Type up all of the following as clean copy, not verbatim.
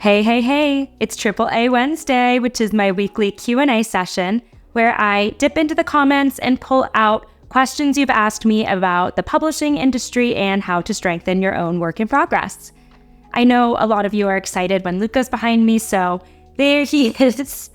Hey, hey, hey, it's AAA Wednesday, which is my weekly Q&A session where I dip into the comments and pull out questions you've asked me about the publishing industry and how to strengthen your own work in progress. I know a lot of you are excited when Luca's behind me, so there he is.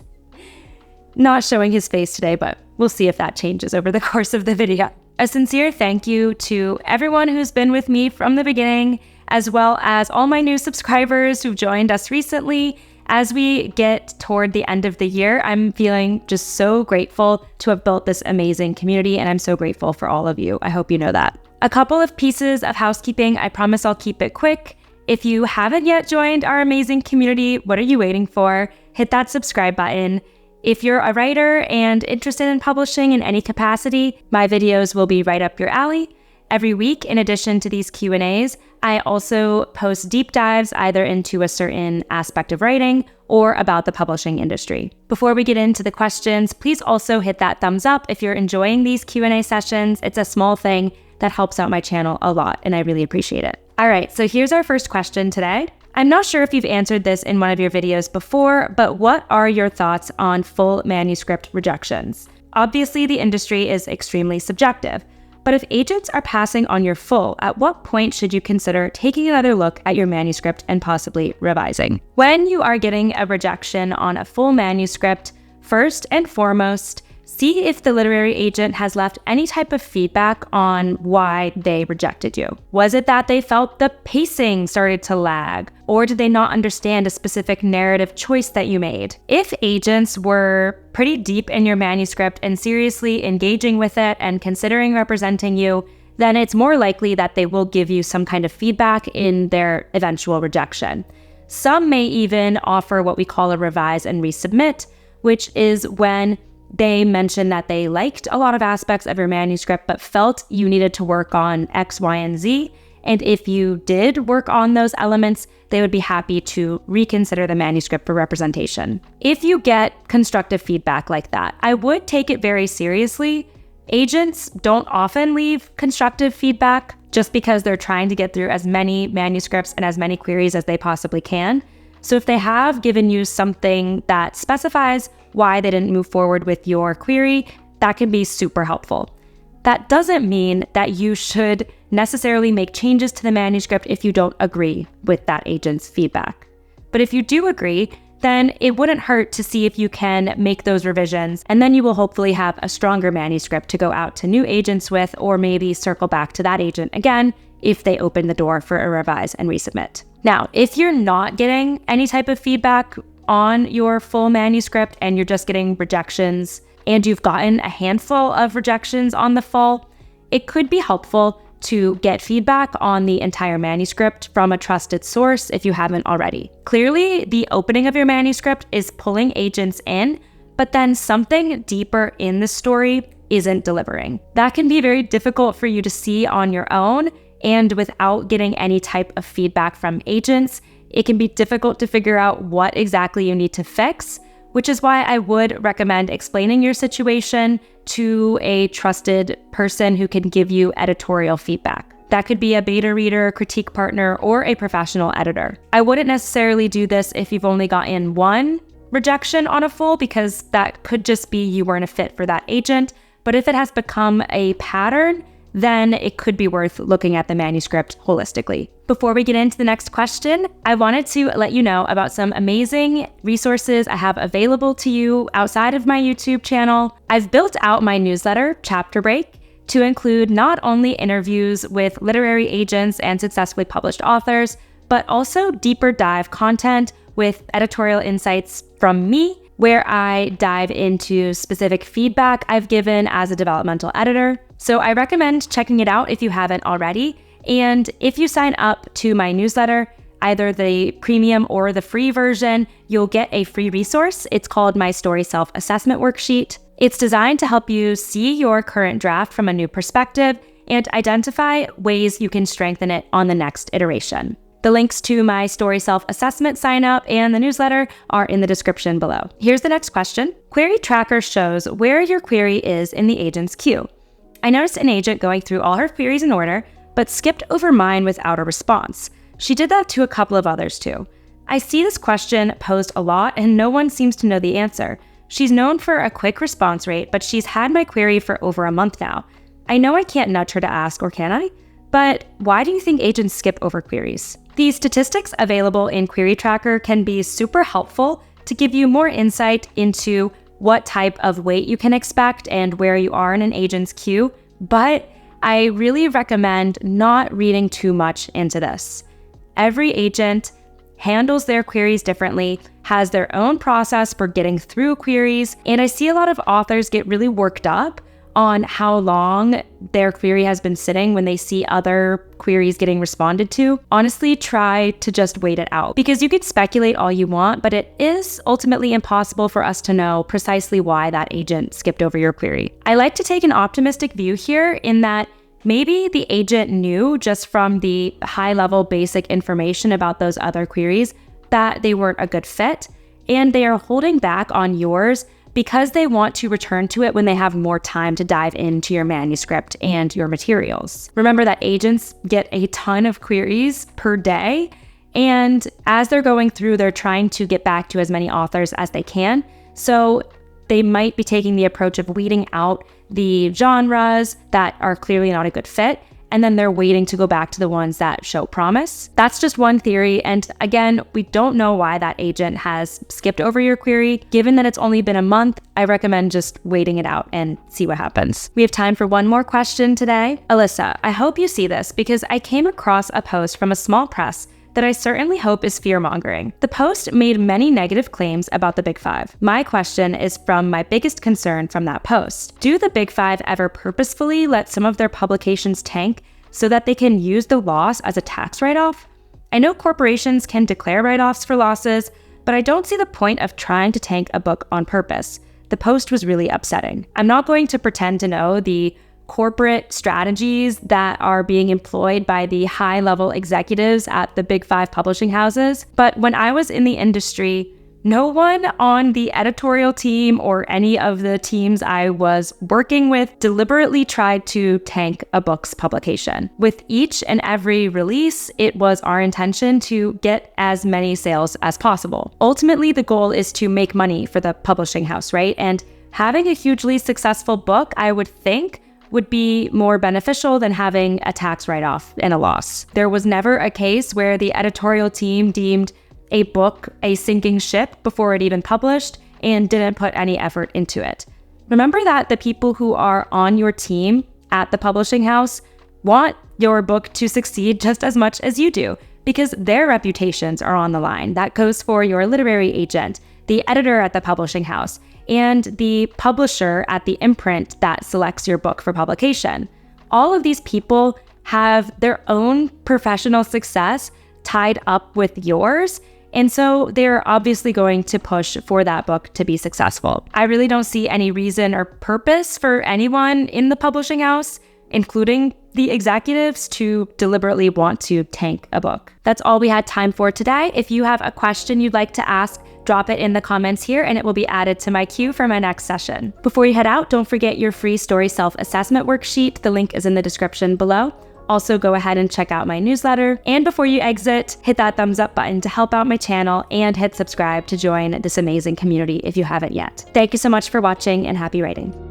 Not showing his face today, but we'll see if that changes over the course of the video. A sincere thank you to everyone who's been with me from the beginning, as well as all my new subscribers who've joined us recently. As we get toward the end of the year, I'm feeling just so grateful to have built this amazing community, and I'm so grateful for all of you. I hope you know that. A couple of pieces of housekeeping. I promise I'll keep it quick. If you haven't yet joined our amazing community, what are you waiting for? Hit that subscribe button. If you're a writer and interested in publishing in any capacity, my videos will be right up your alley. Every week, in addition to these Q&As, I also post deep dives either into a certain aspect of writing or about the publishing industry. Before we get into the questions, please also hit that thumbs up if you're enjoying these Q&A sessions. It's a small thing that helps out my channel a lot, and I really appreciate it. All right, so here's our first question today. I'm not sure if you've answered this in one of your videos before, but what are your thoughts on full manuscript rejections? Obviously, the industry is extremely subjective, but if agents are passing on your full, at what point should you consider taking another look at your manuscript and possibly revising? When you are getting a rejection on a full manuscript, first and foremost, see if the literary agent has left any type of feedback on why they rejected you. Was it that they felt the pacing started to lag, or did they not understand a specific narrative choice that you made? If agents were pretty deep in your manuscript and seriously engaging with it and considering representing you, then it's more likely that they will give you some kind of feedback in their eventual rejection. Some may even offer what we call a revise and resubmit, which is when they mentioned that they liked a lot of aspects of your manuscript, but felt you needed to work on X, Y, and Z. And if you did work on those elements, they would be happy to reconsider the manuscript for representation. If you get constructive feedback like that, I would take it very seriously. Agents don't often leave constructive feedback just because they're trying to get through as many manuscripts and as many queries as they possibly can. So if they have given you something that specifies why they didn't move forward with your query, that can be super helpful. That doesn't mean that you should necessarily make changes to the manuscript if you don't agree with that agent's feedback. But if you do agree, then it wouldn't hurt to see if you can make those revisions, and then you will hopefully have a stronger manuscript to go out to new agents with, or maybe circle back to that agent again if they open the door for a revise and resubmit. Now, if you're not getting any type of feedback on your full manuscript and you're just getting rejections and you've gotten a handful of rejections on the full, it could be helpful to get feedback on the entire manuscript from a trusted source if you haven't already. Clearly, the opening of your manuscript is pulling agents in, but then something deeper in the story isn't delivering. That can be very difficult for you to see on your own, and without getting any type of feedback from agents, it can be difficult to figure out what exactly you need to fix, which is why I would recommend explaining your situation to a trusted person who can give you editorial feedback. That could be a beta reader, critique partner, or a professional editor. I wouldn't necessarily do this if you've only gotten one rejection on a full, because that could just be you weren't a fit for that agent. But if it has become a pattern, then it could be worth looking at the manuscript holistically. Before we get into the next question, I wanted to let you know about some amazing resources I have available to you outside of my YouTube channel. I've built out my newsletter, Chapter Break, to include not only interviews with literary agents and successfully published authors, but also deeper dive content with editorial insights from me, where I dive into specific feedback I've given as a developmental editor. So I recommend checking it out if you haven't already. And if you sign up to my newsletter, either the premium or the free version, you'll get a free resource. It's called my Story Self-Assessment Worksheet. It's designed to help you see your current draft from a new perspective and identify ways you can strengthen it on the next iteration. The links to my Story Self-Assessment sign up and the newsletter are in the description below. Here's the next question. Query Tracker shows where your query is in the agent's queue. I noticed an agent going through all her queries in order, but skipped over mine without a response. She did that to a couple of others too. I see this question posed a lot and no one seems to know the answer. She's known for a quick response rate, but she's had my query for over a month now. I know I can't nudge her to ask, or can I? But why do you think agents skip over queries? These statistics available in Query Tracker can be super helpful to give you more insight into what type of wait you can expect and where you are in an agent's queue, but I really recommend not reading too much into this. Every agent handles their queries differently, has their own process for getting through queries, and I see a lot of authors get really worked up on how long their query has been sitting when they see other queries getting responded to. Honestly, try to just wait it out, because you could speculate all you want, but it is ultimately impossible for us to know precisely why that agent skipped over your query. I like to take an optimistic view here in that maybe the agent knew just from the high-level basic information about those other queries that they weren't a good fit, and they are holding back on yours because they want to return to it when they have more time to dive into your manuscript and your materials. Remember that agents get a ton of queries per day, and as they're going through, they're trying to get back to as many authors as they can. So they might be taking the approach of weeding out the genres that are clearly not a good fit, and then they're waiting to go back to the ones that show promise. That's just one theory, and again, we don't know why that agent has skipped over your query. Given that it's only been a month, I recommend just waiting it out and see what happens. We have time for one more question today. Alyssa, I hope you see this because I came across a post from a small press that I certainly hope is fear-mongering. The post made many negative claims about the Big Five. My question is from my biggest concern from that post. Do the Big Five ever purposefully let some of their publications tank so that they can use the loss as a tax write-off? I know corporations can declare write-offs for losses, but I don't see the point of trying to tank a book on purpose. The post was really upsetting. I'm not going to pretend to know the corporate strategies that are being employed by the high-level executives at the Big Five publishing houses. But when I was in the industry, no one on the editorial team or any of the teams I was working with deliberately tried to tank a book's publication. With each and every release, it was our intention to get as many sales as possible. Ultimately, the goal is to make money for the publishing house, right? And having a hugely successful book, I would think, would be more beneficial than having a tax write-off and a loss. There was never a case where the editorial team deemed a book a sinking ship before it even published and didn't put any effort into it. Remember that the people who are on your team at the publishing house want your book to succeed just as much as you do, because their reputations are on the line. That goes for your literary agent, the editor at the publishing house, and the publisher at the imprint that selects your book for publication. All of these people have their own professional success tied up with yours, and so they're obviously going to push for that book to be successful. I really don't see any reason or purpose for anyone in the publishing house, including the executives, to deliberately want to tank a book. That's all we had time for today. If you have a question you'd like to ask, drop it in the comments here and it will be added to my queue for my next session. Before you head out, don't forget your free story self-assessment worksheet. The link is in the description below. Also, go ahead and check out my newsletter. And before you exit, hit that thumbs up button to help out my channel and hit subscribe to join this amazing community if you haven't yet. Thank you so much for watching and happy writing.